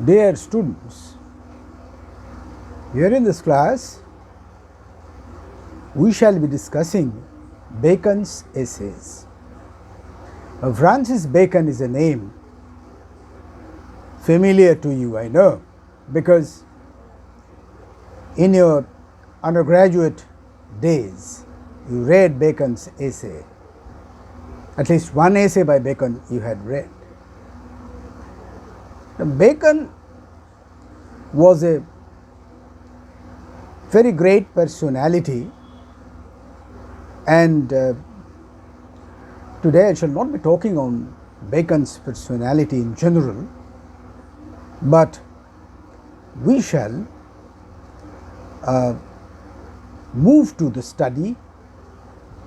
Dear students, here in this class we shall be discussing Bacon's essays. Francis Bacon is a name familiar to you, I know, because in your undergraduate days you read Bacon's essay. At least one essay by Bacon you had read. Now, Bacon was a very great personality, and today I shall not be talking on Bacon's personality in general, but we shall move to the study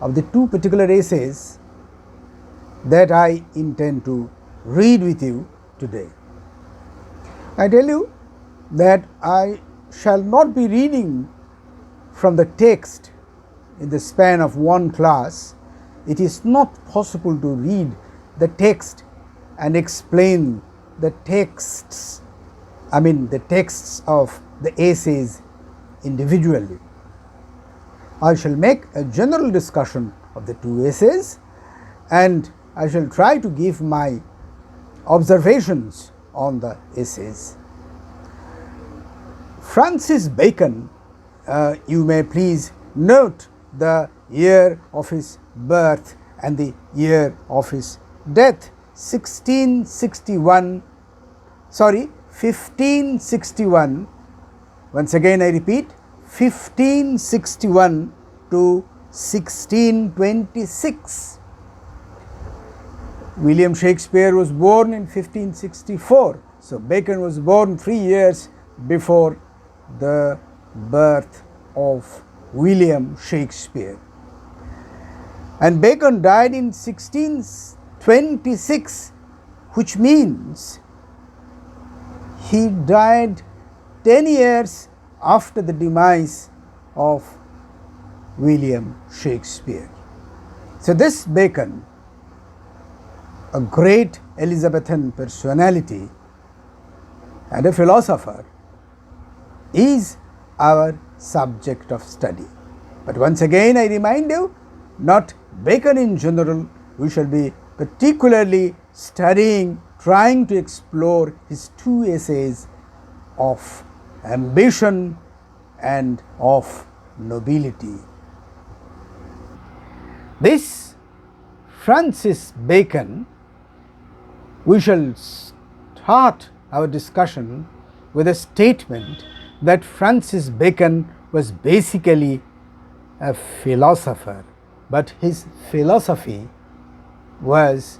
of the two particular essays that I intend to read with you today. I tell you that I shall not be reading from the text in the span of one class. It is not possible to read the text and explain the texts, the texts of the essays individually. I shall make a general discussion of the two essays, and I shall try to give my observations on the essays. Francis Bacon, you may please note the year of his birth and the year of his death, 1561. Once again I repeat, 1561 to 1626. William Shakespeare was born in 1564, so Bacon was born 3 years before the birth of William Shakespeare. And Bacon died in 1626, which means he died 10 years after the demise of William Shakespeare. So this Bacon, a great Elizabethan personality and a philosopher, is our subject of study. But once again I remind you, not Bacon in general. We shall be particularly studying, trying to explore his two essays of ambition and of nobility. This Francis Bacon, we shall start our discussion with a statement that Francis Bacon was basically a philosopher, but his philosophy was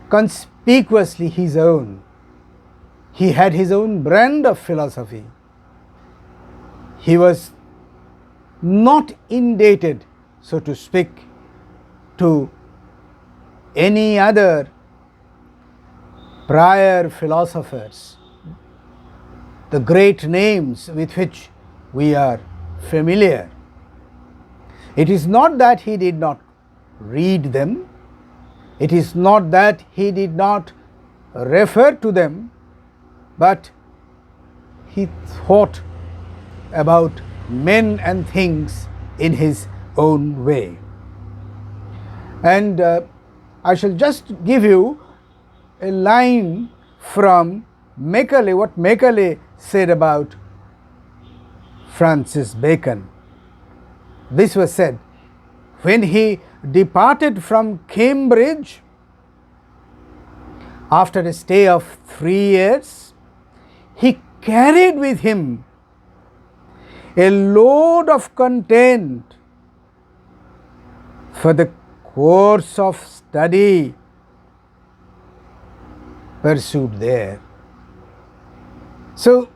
conspicuously his own. He had his own brand of philosophy. He was not indebted, so to speak, to any other prior philosophers, the great names with which we are familiar. It is not that he did not read them, it is not that he did not refer to them, but he thought about men and things in his own way. And I shall just give you a line from Macaulay, what Macaulay said about Francis Bacon. This was said: when he departed from Cambridge after a stay of 3 years, he carried with him a load of content for the course of study pursued there. So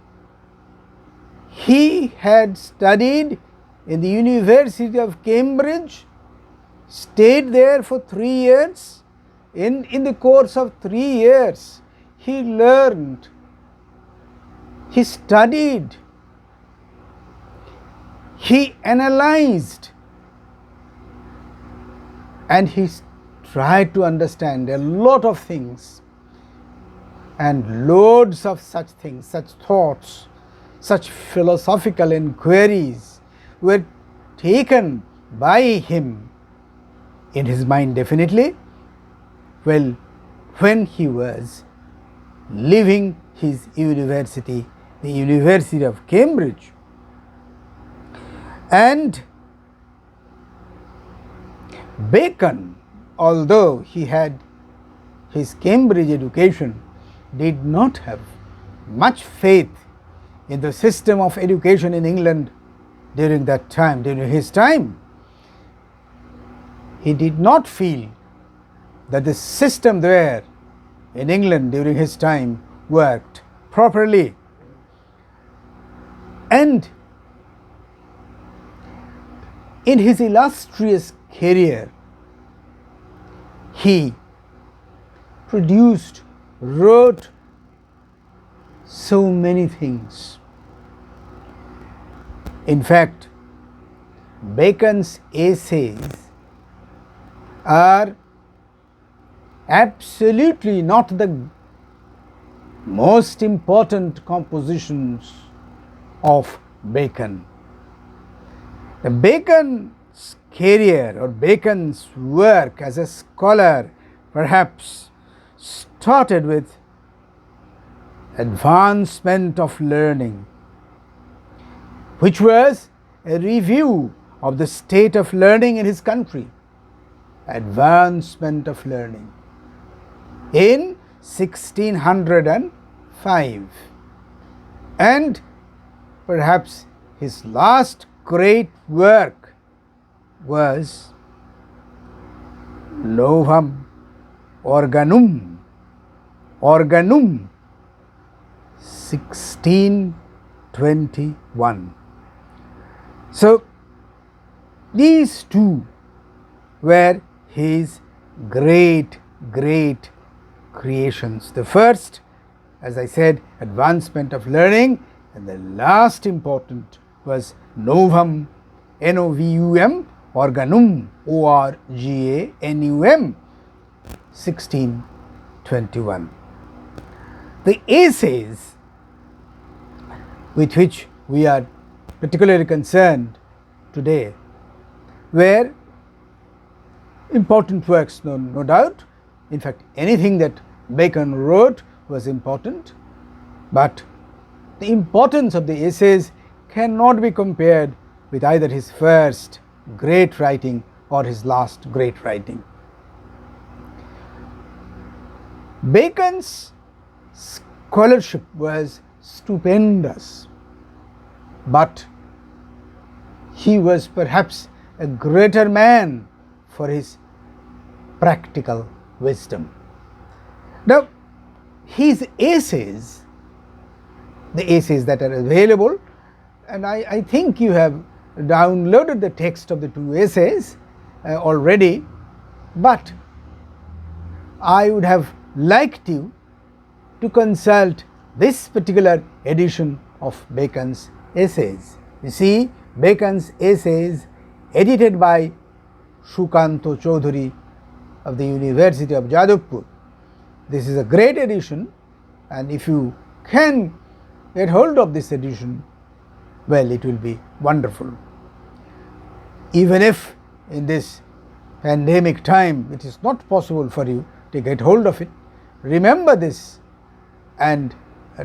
he had studied in the University of Cambridge, stayed there for 3 years. In the course of 3 years, he learned, he studied, he analyzed, and he tried to understand a lot of things. and loads of such things, such thoughts, such philosophical inquiries were taken by him in his mind definitely, well, when he was leaving his university, the University of Cambridge. And Bacon, although he had his Cambridge education, did not have much faith in the system of education in England during that time, during his time. He did not feel that the system there in England during his time worked properly. And in his illustrious career, he produced, wrote so many things. In fact, Bacon's essays are absolutely not the most important compositions of Bacon. The Bacon's career or Bacon's work as a scholar perhaps started with Advancement of Learning, which was a review of the state of learning in his country. Advancement of Learning in 1605, and perhaps his last great work was Novum Organum, 1621. So these two were his great creations. The first, as I said, Advancement of Learning, and the last important was Novum, Novum Organum, Organum, 1621. The essays with which we are particularly concerned today were important works, no doubt. In fact, anything that Bacon wrote was important, but the importance of the essays cannot be compared with either his first great writing or his last great writing. Bacon's scholarship was stupendous, but he was perhaps a greater man for his practical wisdom. Now, his essays, the essays that are available, and I think you have downloaded the text of the two essays already, but I would have liked you to consult this particular edition of Bacon's essays. You see, Bacon's essays, edited by Shukanto Chaudhuri of the University of Jadavpur. This is a great edition, and if you can get hold of this edition, well, it will be wonderful. Even if in this pandemic time it is not possible for you to get hold of it, remember this and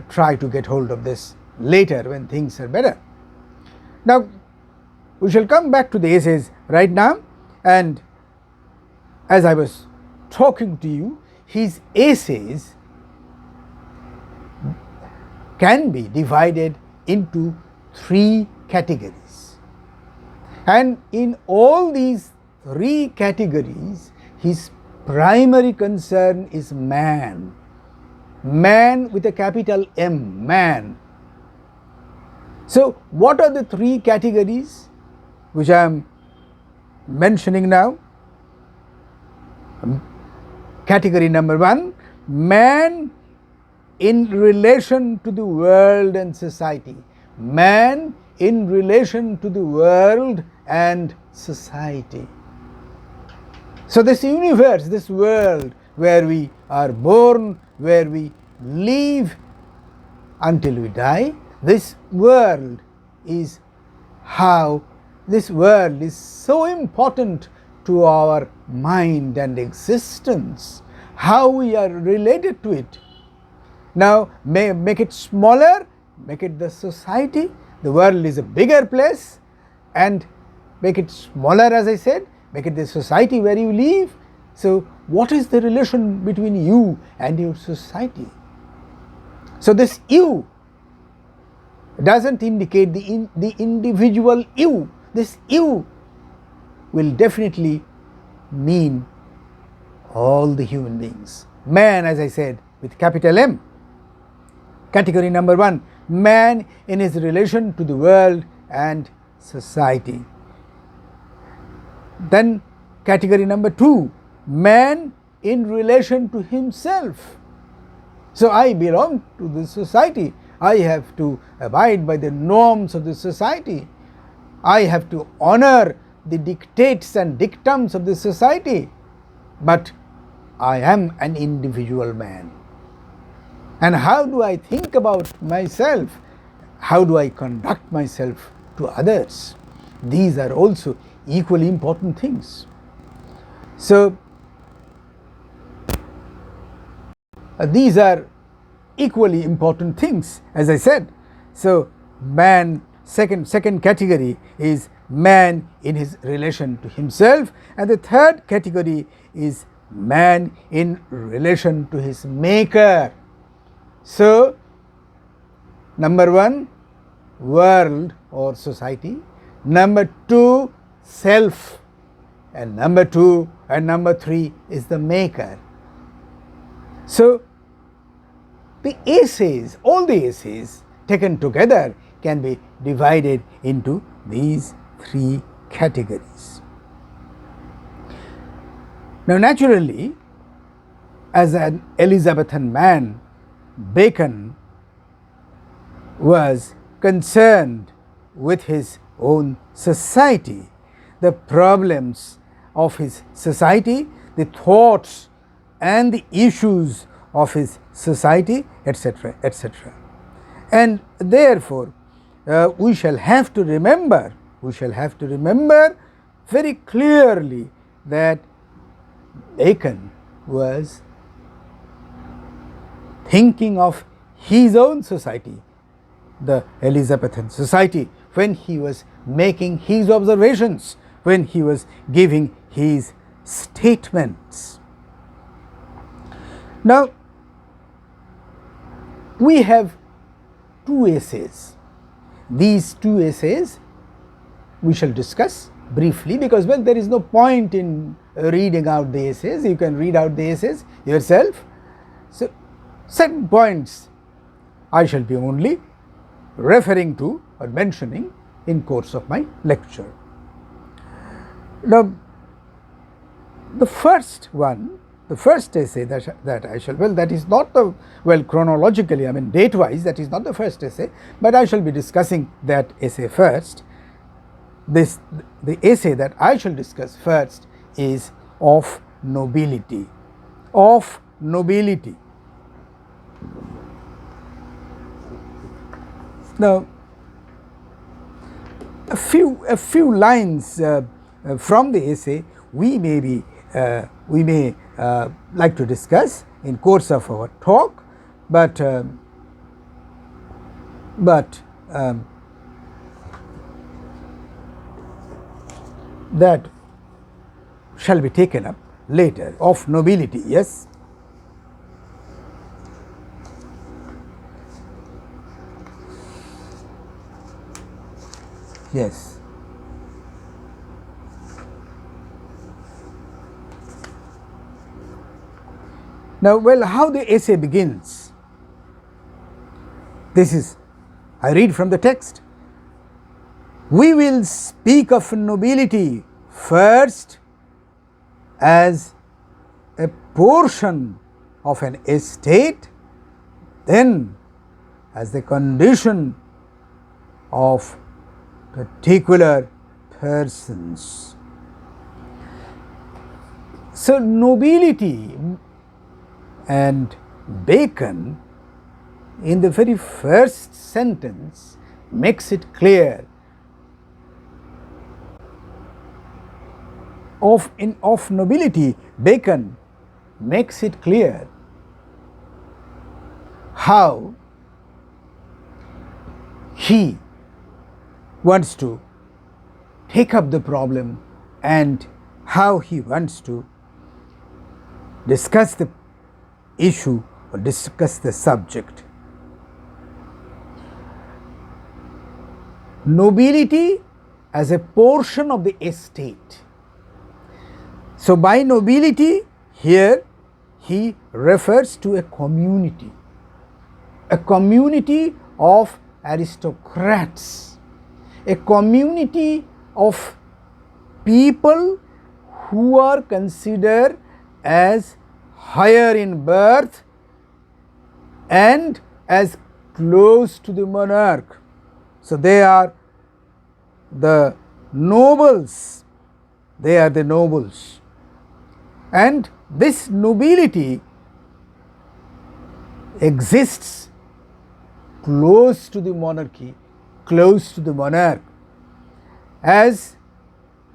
try to get hold of this later when things are better. Now, we shall come back to the essays right now, and as I was talking to you, his essays can be divided into three categories, and in all these three categories his primary concern is man. Man with a capital M, man. So what are the three categories which I am mentioning now? Category number one, man in relation to the world and society. Man in relation to the world and society. So this universe, this world where we are born, where we live until we die. This world is so important to our mind and existence, how we are related to it. Now, make it smaller, make it the society. The world is a bigger place, and make it smaller, as I said, make it the society where you live. So, what is the relation between you and your society? So, this you doesn't indicate the individual you. This you will definitely mean all the human beings. Man, as I said, with capital M. Category number 1, man in his relation to the world and society. Then category number 2, man in relation to himself. So, I belong to the society. I have to abide by the norms of the society. I have to honor the dictates and dictums of the society. But I am an individual man. And how do I think about myself? How do I conduct myself to others? These are also equally important things. So, these are equally important things, as I said. So, man, second category is man in his relation to himself, and the third category is man in relation to his maker. So, number 1, world or society, number 2, self, and number 3 is the maker. So, the essays, all the essays taken together can be divided into these 3 categories. Now, naturally, as an Elizabethan man, Bacon was concerned with his own society, the problems of his society, the thoughts and the issues of his society, etc., etc. And therefore, we shall have to remember very clearly that Bacon was thinking of his own society, the Elizabethan society, when he was making his observations, when he was giving his statements. Now, we have 2 essays. These 2 essays we shall discuss briefly, because there is no point in reading out the essays. You can read out the essays yourself. So, certain points I shall be only referring to or mentioning in course of my lecture. Now, the first essay that I shall, that is not chronologically, date wise, that is not the first essay, but I shall be discussing that essay first. The essay that I shall discuss first is of nobility. Of nobility. Now, a few lines from the essay we may like to discuss in course of our talk, but that shall be taken up later. Of nobility, yes. Yes. Now, how the essay begins? This is, I read from the text. We will speak of nobility first as a portion of an estate, then as the condition of particular persons. So, nobility and Bacon in the very first sentence makes it clear of nobility. Bacon makes it clear how he wants to take up the problem and how he wants to discuss the issue or discuss the subject. Nobility as a portion of the estate. So, by nobility here he refers to a community of aristocrats, a community of people who are considered as higher in birth and as close to the monarch. So, they are the nobles, and this nobility exists close to the monarchy, close to the monarch, as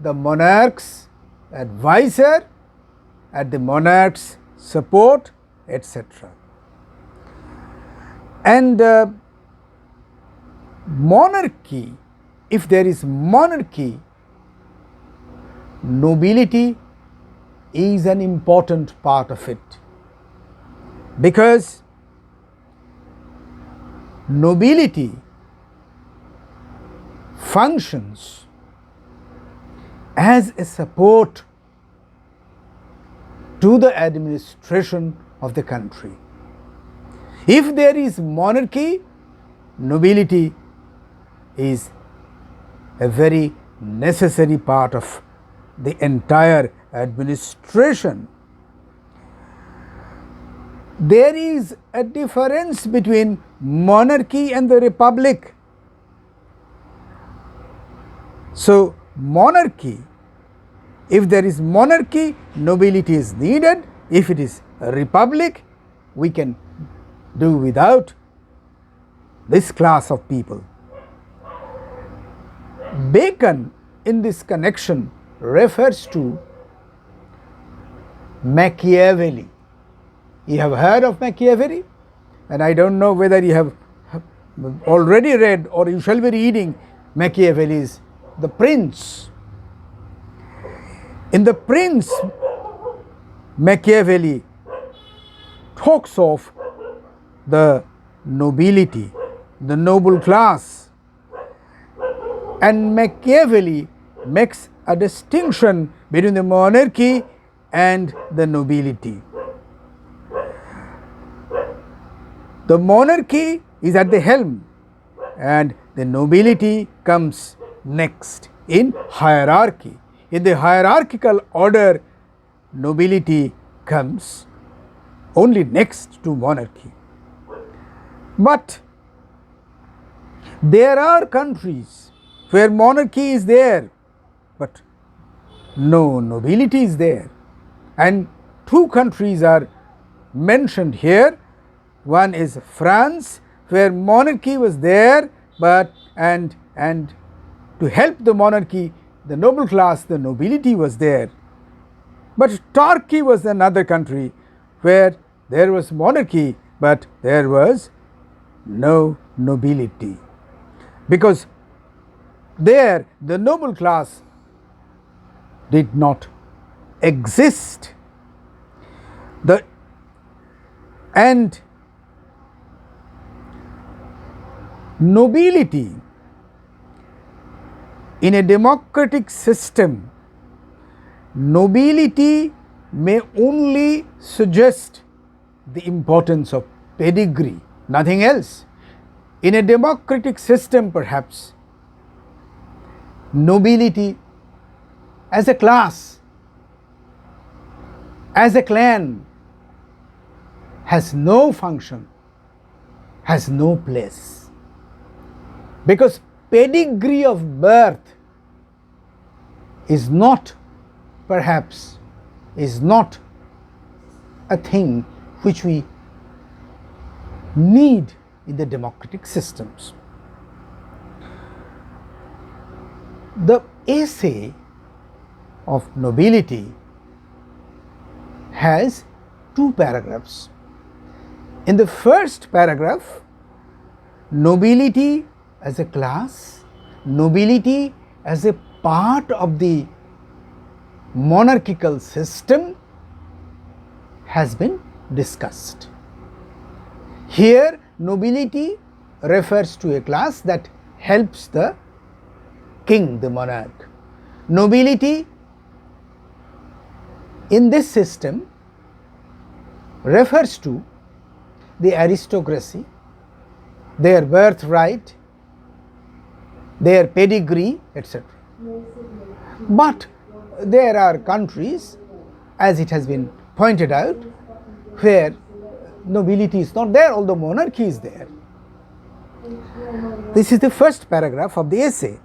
the monarch's advisor, at the monarch's support, etc. And monarchy, if there is monarchy, nobility is an important part of it, because nobility functions as a support to the administration of the country. If there is monarchy, nobility is a very necessary part of the entire administration. There is a difference between monarchy and the republic. So, monarchy, if there is monarchy, nobility is needed. If it is a republic, we can do without this class of people. Bacon in this connection refers to Machiavelli. You have heard of Machiavelli, and I don't know whether you have already read or you shall be reading Machiavelli's The Prince. In The Prince, Machiavelli talks of the nobility, the noble class, and Machiavelli makes a distinction between the monarchy and the nobility. The monarchy is at the helm and the nobility comes next in hierarchy. In the hierarchical order, nobility comes only next to monarchy. But there are countries where monarchy is there, but no nobility is there. And two countries are mentioned here. One is France, where monarchy was there, but and to help the monarchy, the noble class, the nobility was there. But Turkey was another country where there was monarchy, but there was no nobility, because there the noble class did not exist. And nobility in a democratic system, nobility may only suggest the importance of pedigree, nothing else. In a democratic system, perhaps, nobility as a class, as a clan, has no function, has no place, because pedigree of birth is not, perhaps, is not a thing which we need in the democratic systems. The essay of Nobility has two paragraphs. In the first paragraph, nobility as a class, nobility as a part of the monarchical system has been discussed. Here, nobility refers to a class that helps the king, the monarch. Nobility in this system refers to the aristocracy, their birthright, their pedigree, etc. But there are countries, as it has been pointed out, where nobility is not there, although monarchy is there. This is the first paragraph of the essay.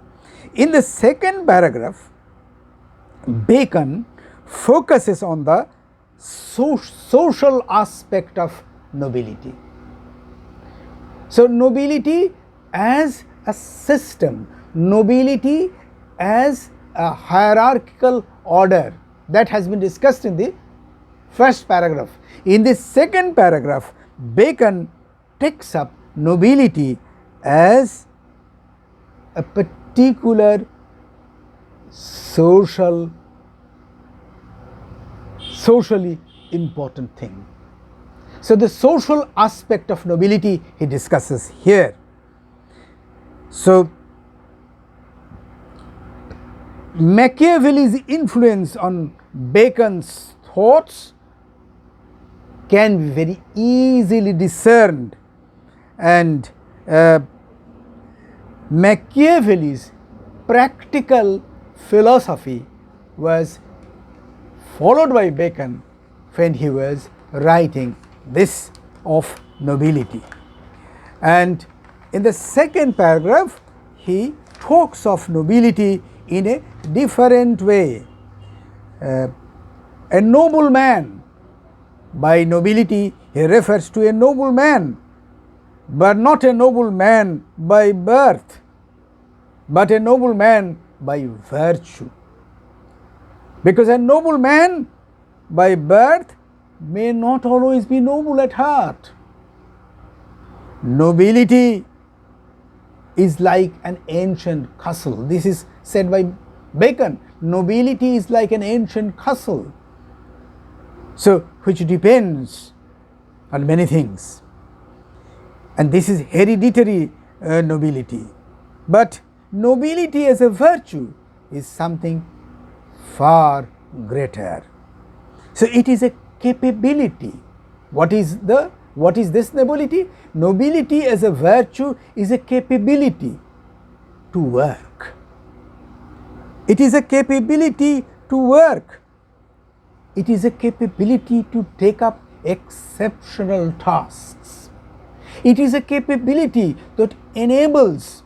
In the second paragraph, Bacon focuses on the social aspect of nobility. So, nobility as a system, nobility as a hierarchical order, that has been discussed in the first paragraph. In the second paragraph, Bacon takes up nobility as a particular socially important thing. So, the social aspect of nobility he discusses here. So, Machiavelli's influence on Bacon's thoughts can be very easily discerned, and Machiavelli's practical philosophy was followed by Bacon when he was writing this of nobility. And in the second paragraph, he talks of nobility in a different way. A noble man, by nobility he refers to a noble man, but not a noble man by birth, but a noble man by virtue. Because a noble man by birth may not always be noble at heart. Nobility is like an ancient castle. This is said by Bacon. Nobility is like an ancient castle, so which depends on many things, and this is hereditary nobility. But nobility as a virtue is something far greater. So it is a capability. What is this nobility? Nobility as a virtue is a capability to work. It is a capability to work. It is a capability to take up exceptional tasks. It is a capability that enables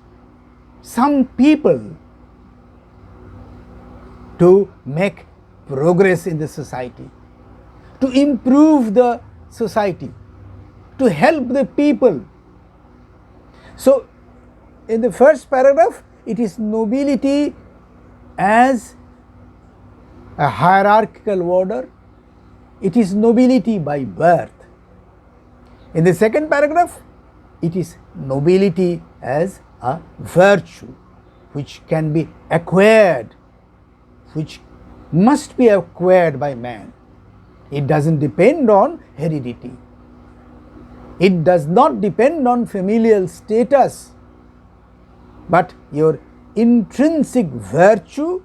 some people to make progress in the society, to improve the society, to help the people. So, in the first paragraph, it is nobility as a hierarchical order, it is nobility by birth. In the second paragraph, it is nobility as a virtue which can be acquired, which must be acquired by man. It does not depend on heredity. It does not depend on familial status, but your intrinsic virtue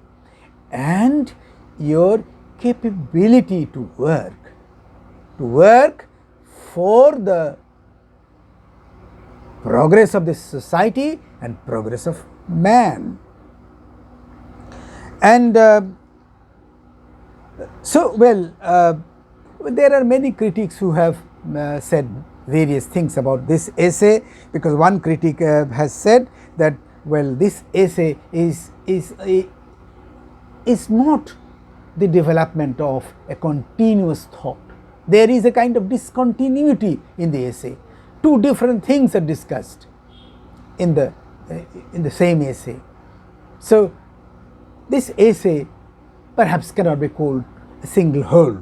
and your capability to work for the progress of the society and progress of man. And there are many critics who have said various things about this essay, because one critic has said that, well, this essay is not the development of a continuous thought. There is a kind of discontinuity in the essay. two different things are discussed in the same essay. So this essay perhaps cannot be called a single whole.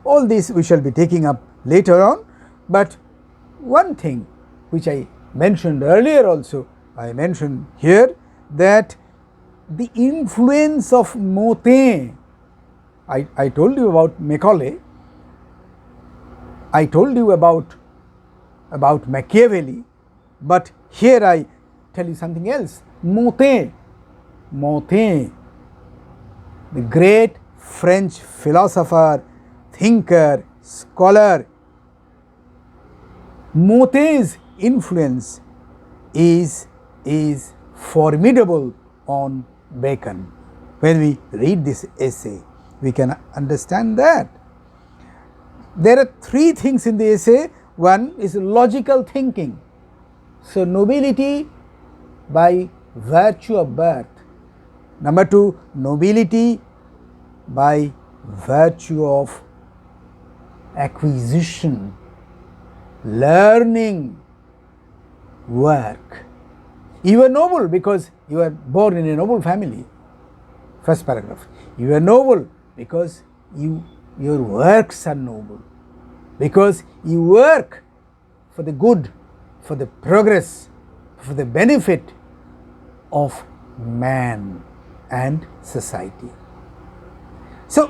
All this we shall be taking up later on, but one thing which I mentioned earlier also, I mentioned here, that the influence of Montaigne, I told you about Macaulay, I told you about Machiavelli, but here I tell you something else. Montaigne, the great French philosopher, thinker, scholar, Montaigne's influence is formidable on Bacon. When we read this essay, we can understand that. There are three things in the essay. One is logical thinking. So, nobility by virtue of birth. Number two, nobility by virtue of acquisition, learning, work. You are noble because you are born in a noble family. First paragraph. You are noble because your works are noble, because you work for the good, for the progress, for the benefit of man and society. So,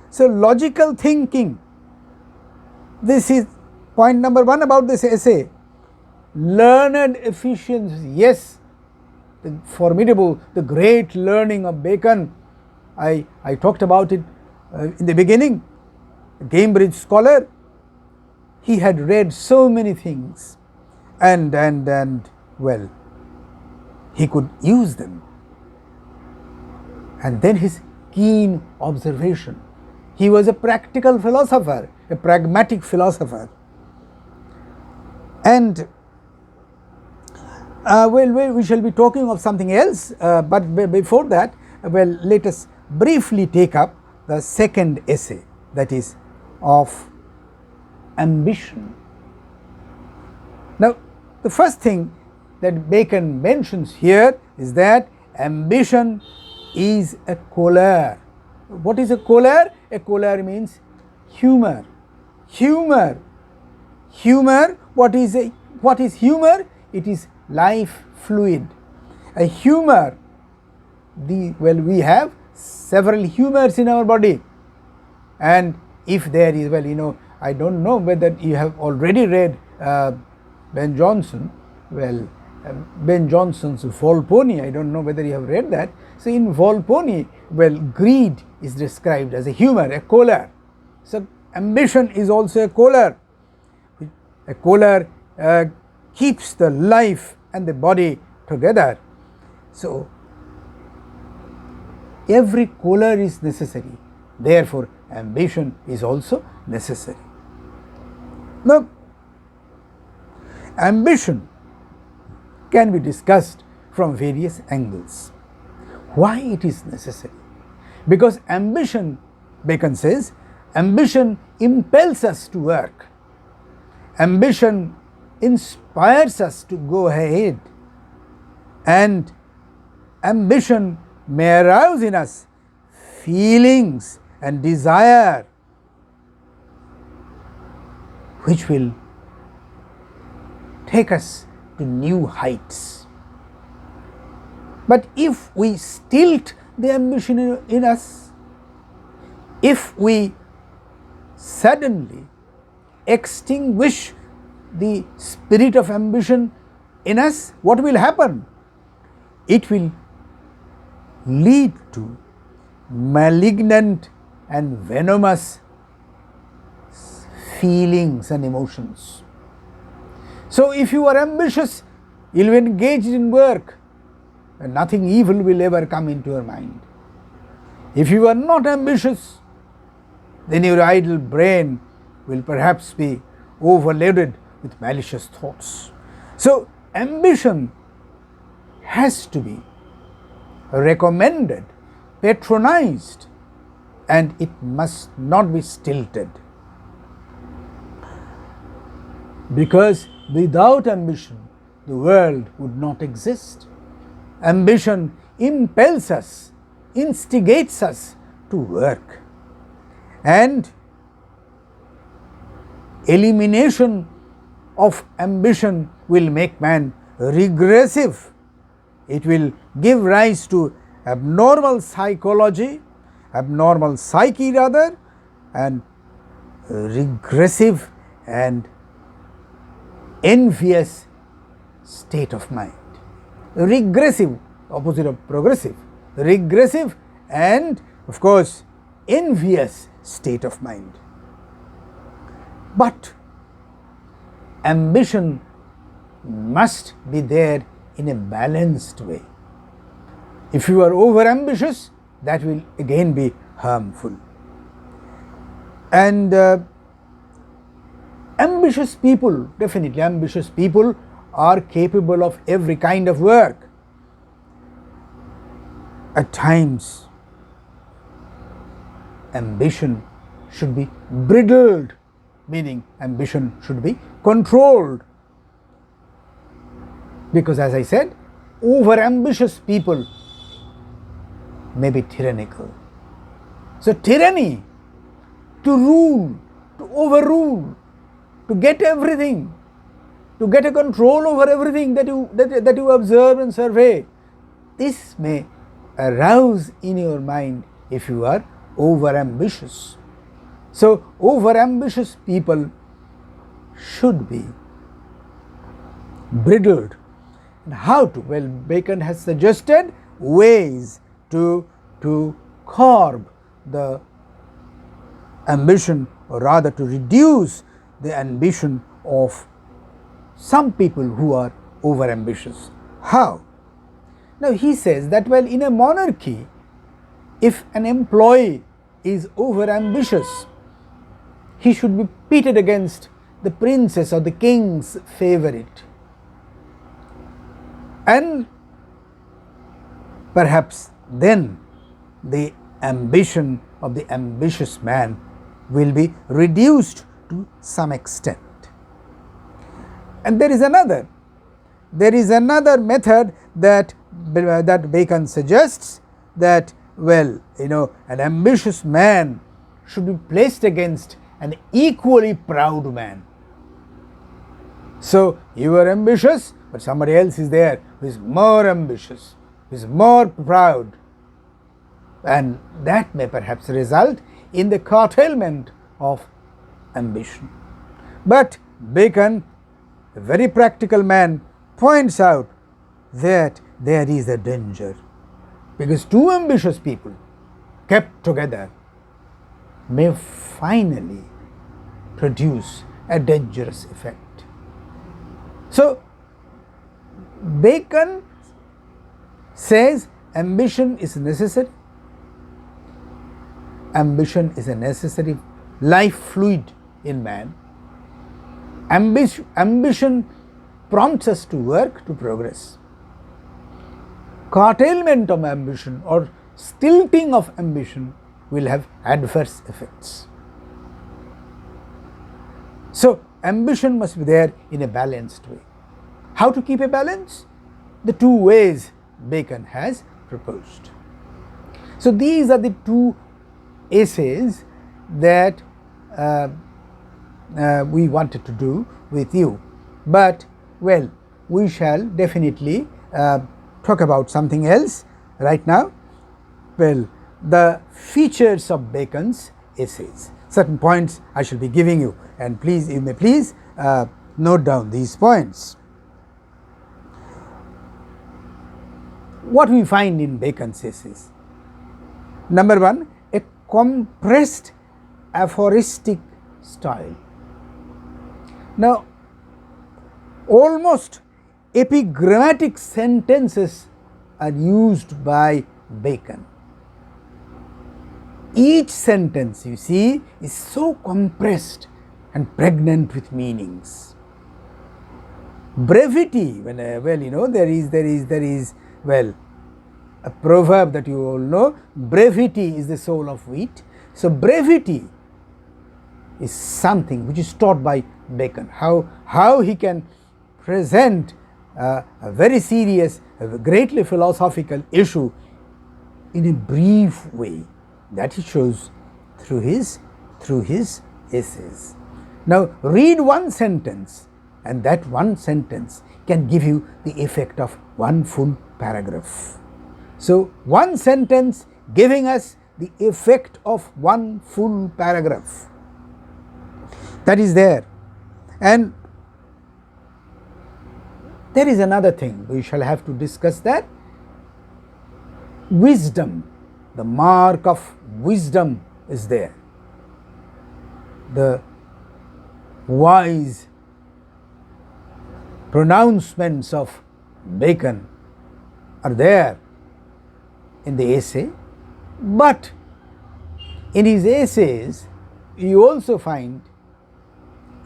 so logical thinking, this is point number one about this essay. Learned efficiency, yes, the formidable, the great learning of Bacon, I talked about it in the beginning. A Cambridge scholar, he had read so many things, and well, he could use them. And then his keen observation. He was a practical philosopher, a pragmatic philosopher. And we shall be talking of something else, but before that, let us briefly take up the second essay, that is of ambition. Now, the first thing that Bacon mentions here is that ambition is a choler. What is a choler? A choler means humor. Humor. What is humor? It is life fluid. A humor. We have several humors in our body, and if there is, I don't know whether you have already read Ben Jonson. Ben Jonson's Volpone, I don't know whether you have read that. So in Volpone, greed is described as a humor, a choler. So ambition is also a choler. A choler keeps the life and the body together. So every choler is necessary. Therefore, ambition is also necessary. Now, ambition can be discussed from various angles. Why it is necessary? Because ambition, Bacon says, ambition impels us to work. Ambition inspires us to go ahead. And ambition may arouse in us feelings and desire which will take us to new heights. But if we stilt the ambition in us, if we suddenly extinguish the spirit of ambition in us, what will happen? It will lead to malignant and venomous feelings and emotions. So if you are ambitious, you will be engaged in work, and nothing evil will ever come into your mind. If you are not ambitious, then your idle brain will perhaps be overloaded with malicious thoughts. So ambition has to be recommended, patronized, and it must not be stilted. Because without ambition, the world would not exist. Ambition impels us, instigates us to work, and elimination of ambition will make man regressive. It will give rise to abnormal psychology, abnormal psyche rather, and regressive and envious state of mind. Regressive, opposite of progressive, regressive and of course envious state of mind. But ambition must be there in a balanced way. If you are over ambitious, that will again be harmful. And ambitious people, definitely ambitious people are capable of every kind of work. At times, ambition should be bridled, meaning ambition should be controlled. Because as I said, over ambitious people may be tyrannical. So tyranny, to rule, to overrule, to get everything, to get a control over everything that you observe and survey, this may arouse in your mind if you are over ambitious. So over ambitious people should be bridled. And how to? Well, Bacon has suggested ways to curb the ambition, or rather to reduce the ambition of some people who are over ambitious. How? Now he says that, well, in a monarchy, if an employee is over ambitious, he should be pitted against the princess or the king's favorite. And perhaps then the ambition of the ambitious man will be reduced to some extent. And there is another method that Bacon suggests, that, well, an ambitious man should be placed against an equally proud man. So you are ambitious, but somebody else is there who is more ambitious, who is more proud, and that may perhaps result in the curtailment of ambition. But Bacon, a very practical man, points out that there is a danger, because two ambitious people kept together may finally produce a dangerous effect. So Bacon says ambition is necessary. Ambition is a necessary life fluid in man. Ambition prompts us to work, to progress. Curtailment of ambition or stilting of ambition will have adverse effects. So ambition must be there in a balanced way. How to keep a balance? The two ways Bacon has proposed. So these are the two essays that we wanted to do with you. But, well, we shall definitely talk about something else right now. Well, the features of Bacon's essays. Certain points I shall be giving you, and you may please note down these points. What we find in Bacon's essays? Number one, a compressed aphoristic style. Now, almost epigrammatic sentences are used by Bacon. Each sentence, you see, is so compressed and pregnant with meanings. Brevity, there is a proverb that you all know, brevity is the soul of wit. So brevity is something which is taught by Bacon, how he can present a very serious, a greatly philosophical issue in a brief way. That he shows through his essays. Now read one sentence, and that one sentence can give you the effect of one full paragraph. So one sentence giving us the effect of one full paragraph, that is there. And there is another thing, we shall have to discuss that. Wisdom, the mark of wisdom is there. The wise pronouncements of Bacon are there in the essay, but in his essays you also find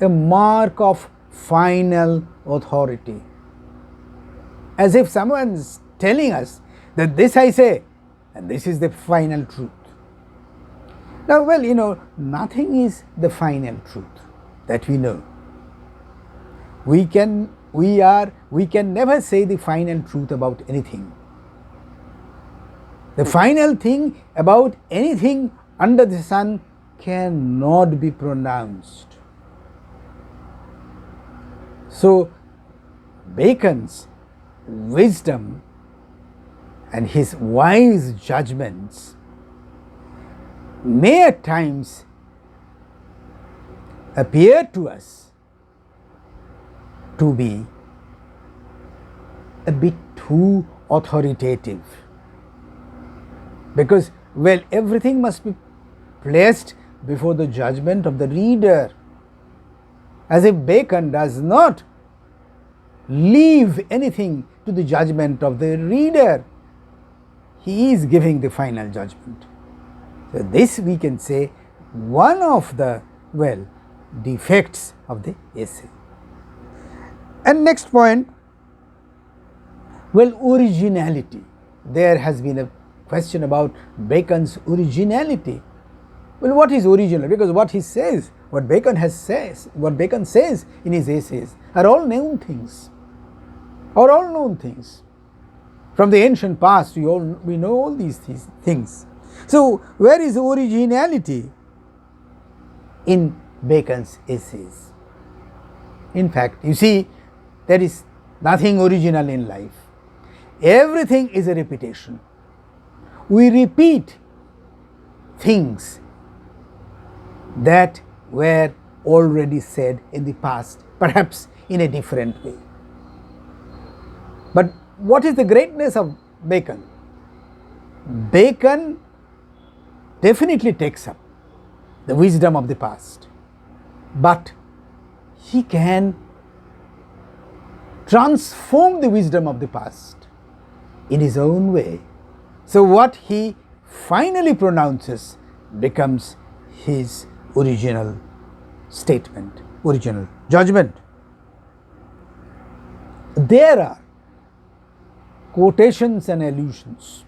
a mark of final authority, as if someone is telling us that this I say and this is the final truth. Now, well, nothing is the final truth that we know. We can never say the final truth about anything. The final thing about anything under the sun cannot be pronounced. So Bacon's wisdom and his wise judgments may at times appear to us to be a bit too authoritative, because, well, everything must be placed before the judgment of the reader, as if Bacon does not leave anything to the judgment of the reader. He is giving the final judgment. So this we can say one of the, well, defects of the essay. And next point, well, originality. There has been a question about Bacon's originality. Well, what is original? Because what he says, what Bacon says in his essays are all known things, From the ancient past, we know all these things. So where is originality in Bacon's essays? In fact, you see, there is nothing original in life. Everything is a repetition. We repeat things that were already said in the past, perhaps in a different way. But what is the greatness of Bacon? Bacon definitely takes up the wisdom of the past, but he can transform the wisdom of the past in his own way. So what he finally pronounces becomes his original statement, original judgment. There are quotations and allusions.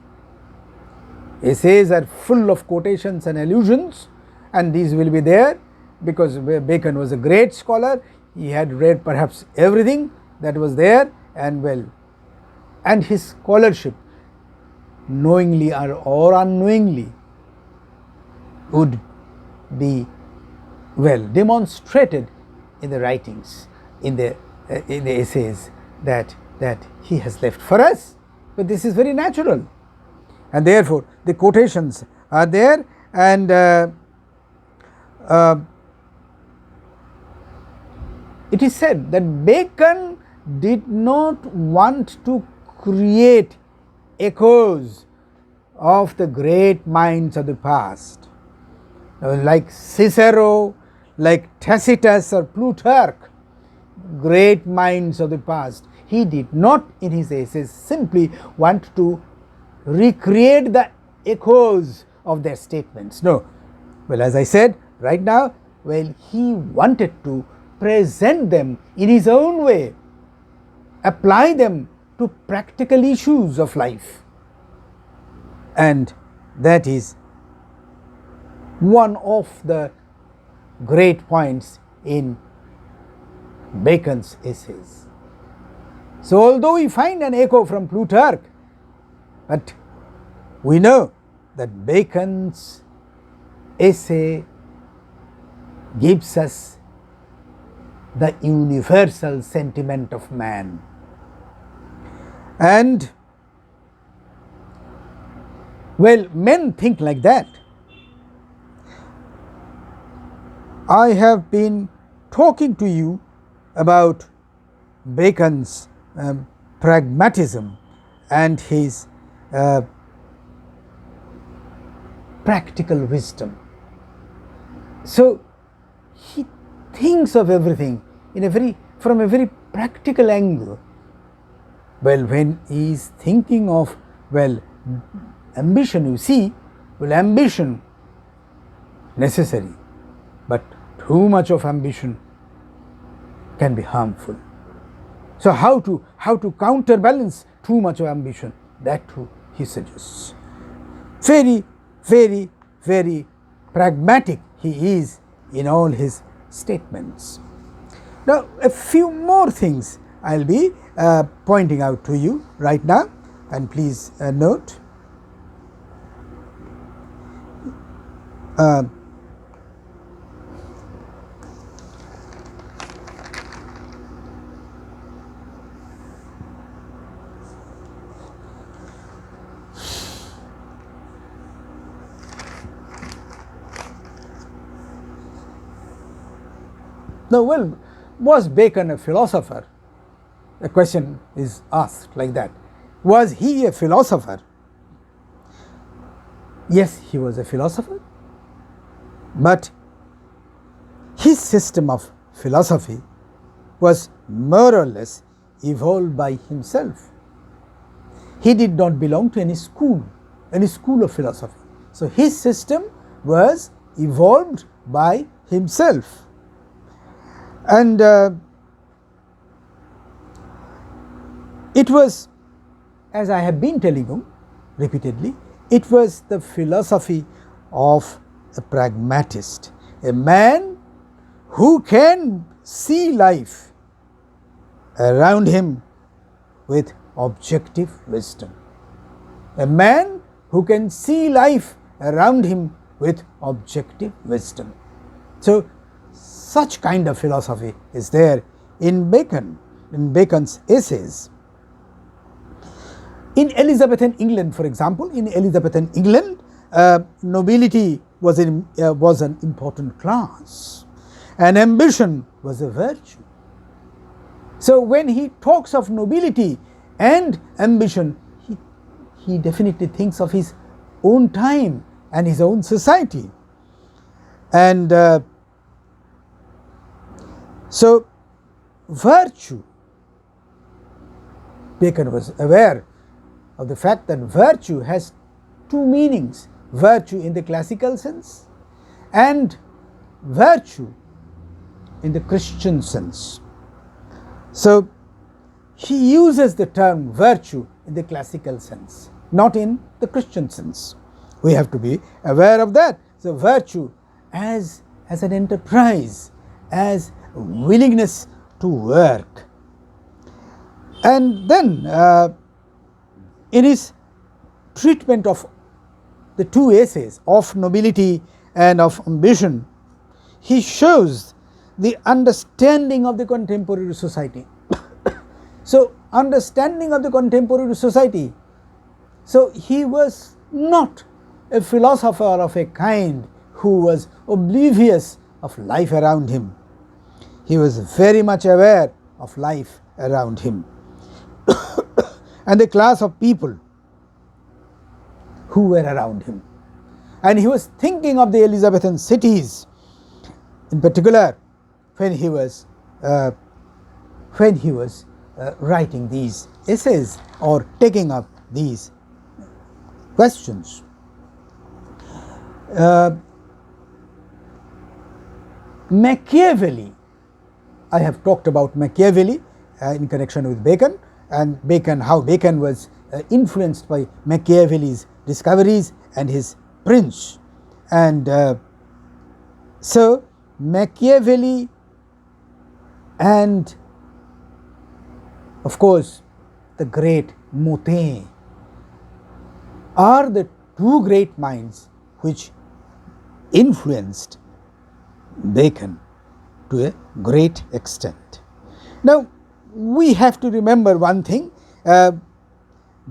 Essays are full of quotations and allusions, and these will be there because Bacon was a great scholar. He had read perhaps everything that was there, and his scholarship, knowingly or unknowingly, would be demonstrated in the writings, in the essays that he has left for us. But this is very natural, and therefore the quotations are there, and it is said that Bacon did not want to create echoes of the great minds of the past, like Cicero, like Tacitus or Plutarch, great minds of the past. He did not in his essays simply want to recreate the echoes of their statements. No. Well, as I said right now, he wanted to present them in his own way, apply them to practical issues of life, and that is one of the great points in Bacon's essays. So, although we find an echo from Plutarch, but we know that Bacon's essay gives us the universal sentiment of man. And well, men think like that. I have been talking to you about Bacon's pragmatism and his practical wisdom. So, he thinks of everything from a very practical angle. Well, when he is thinking of, ambition, you see, ambition necessary, but too much of ambition can be harmful. So, how to counterbalance too much of ambition, that too he suggests. Very, very, very pragmatic he is in all his statements. Now, a few more things I will be pointing out to you right now, and please note. Now, was Bacon a philosopher? The question is asked like that. Was he a philosopher? Yes, he was a philosopher, but his system of philosophy was more or less evolved by himself. He did not belong to any school of philosophy. So, his system was evolved by himself. And it was, as I have been telling you repeatedly, it was the philosophy of a pragmatist, a man who can see life around him with objective wisdom. A man who can see life around him with objective wisdom. So, such kind of philosophy is there in Bacon's essays. In Elizabethan England, for example, nobility was an important class, and ambition was a virtue. So, when he talks of nobility and ambition, he definitely thinks of his own time and his own society. And so, virtue, Bacon was aware of the fact that virtue has two meanings: virtue in the classical sense and virtue in the Christian sense. So, he uses the term virtue in the classical sense, not in the Christian sense. We have to be aware of that. So, virtue as an enterprise, as willingness to work. And then in his treatment of the two essays of nobility and of ambition, he shows the understanding of the contemporary society. So, understanding of the contemporary society. So, he was not a philosopher of a kind who was oblivious of life around him. He was very much aware of life around him and the class of people who were around him. And he was thinking of the Elizabethan cities in particular when he was writing these essays or taking up these questions. Machiavelli, I have talked about Machiavelli in connection with Bacon, and how Bacon was influenced by Machiavelli's discoveries and his Prince. And so, Machiavelli and of course, the great Montaigne are the two great minds which influenced Bacon to a great extent. Now, we have to remember one thing.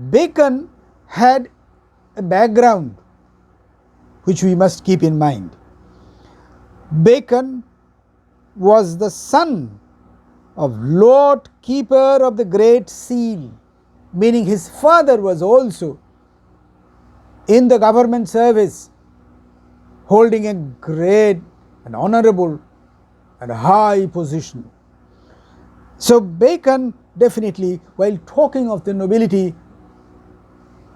Bacon had a background which we must keep in mind. Bacon was the son of Lord Keeper of the Great Seal, meaning his father was also in the government service, holding a great and honorable and high position. So Bacon definitely, while talking of the nobility,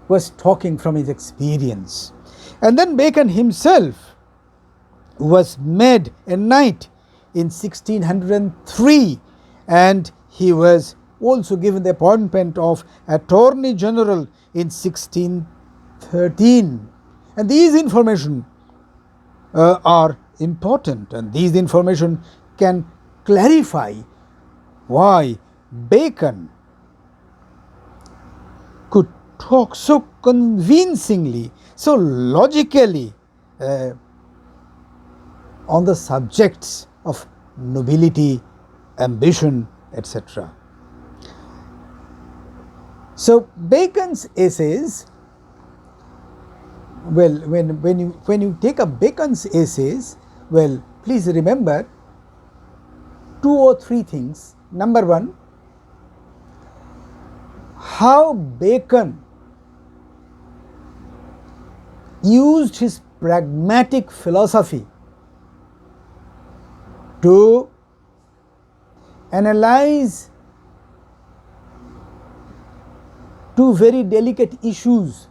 was talking from his experience. And then Bacon himself was made a knight in 1603, and he was also given the appointment of Attorney General in 1613. And these information are important, and these information can clarify why Bacon could talk so convincingly, so logically on the subjects of nobility, ambition, etc. So Bacon's essays, well, when you take up Bacon's essays, well, please remember 2 or 3 things. Number 1, how Bacon used his pragmatic philosophy to analyze 2 very delicate issues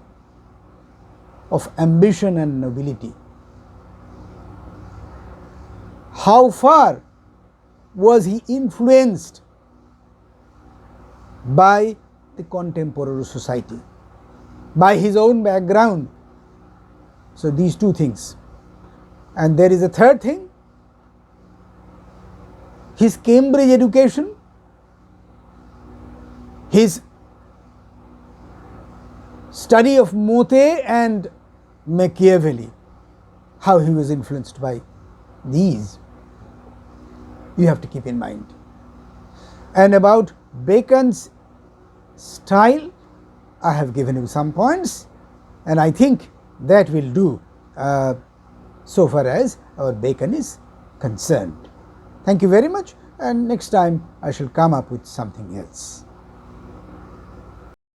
of ambition and nobility. How far was he influenced by the contemporary society, by his own background? So these 2 things. And there is a third thing, his Cambridge education, his study of Montaigne and Machiavelli, how he was influenced by these, you have to keep in mind. And about Bacon's style, I have given you some points, and I think that will do so far as our Bacon is concerned. Thank you very much, and next time I shall come up with something else.